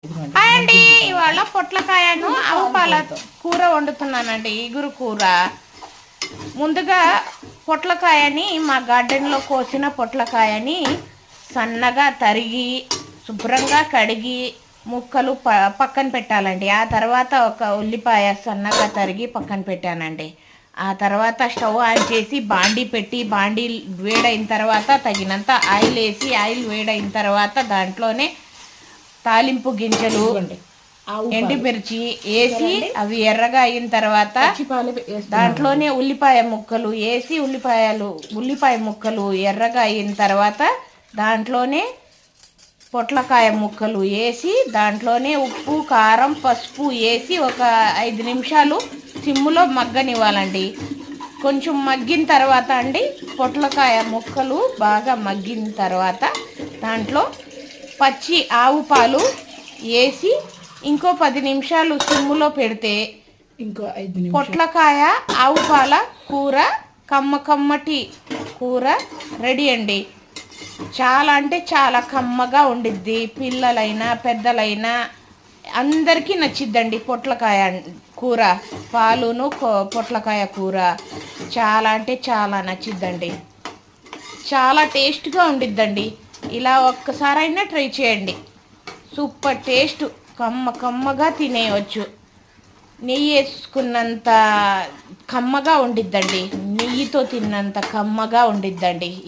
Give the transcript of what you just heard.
Hi అండి, ఇవాళ పొట్లకాయను ఆవు పాల కూర వండుతున్నానండి. ఇగురు కూర. ముందుగా పొట్లకాయని మా గార్డెన్లో కోసిన పొట్లకాయని సన్నగా తరిగి శుభ్రంగా కడిగి ముక్కలు పక్కన పెట్టాలండి. ఆ తర్వాత ఒక ఉల్లిపాయ సన్నగా తరిగి పక్కన పెట్టానండి. ఆ తర్వాత స్టవ్ ఆన్ చేసి బాండీ పెట్టి బాండీ వేడైన తర్వాత తగినంత ఆయిల్ వేసి ఆయిల్ వేడైన తర్వాత దాంట్లోనే తాలింపు గింజలు, ఎండుమిర్చి వేసి అవి ఎర్రగా అయిన తర్వాత దాంట్లోనే ఉల్లిపాయ ముక్కలు వేసి ఉల్లిపాయ ముక్కలు ఎర్రగా అయిన తర్వాత దాంట్లోనే పొట్లకాయ ముక్కలు వేసి దాంట్లోనే ఉప్పు కారం పసుపు వేసి ఒక 5 నిమిషాలు సిమ్ములో మగ్గనివ్వాలండి. కొంచెం మగ్గిన తర్వాత అండి పొట్లకాయ ముక్కలు బాగా మగ్గిన తర్వాత దాంట్లో పచ్చి ఆవు పాలు వేసి ఇంకో 10 నిమిషాలు సిమ్ములో పెడితే ఇంకో 5 నిమిషాలు పొట్లకాయ ఆవు పాల కూర కమ్మటి కూర రెడీ అండి. చాలా అంటే చాలా కమ్మగా ఉండిద్ది. పిల్లలైనా పెద్దలైనా అందరికీ నచ్చిద్దండి పొట్లకాయ కూర. పాలును పొట్లకాయ కూర చాలా అంటే చాలా నచ్చిద్దండి. చాలా టేస్ట్గా ఉండిద్దండి. ఇలా ఒక్కసారైనా ట్రై చేయండి. సూపర్ టేస్ట్, కమ్మగా తినేయవచ్చు. నెయ్యి వేసుకున్నంత కమ్మగా ఉండిద్దండి. నెయ్యితో తిన్నంత కమ్మగా ఉండిద్దండి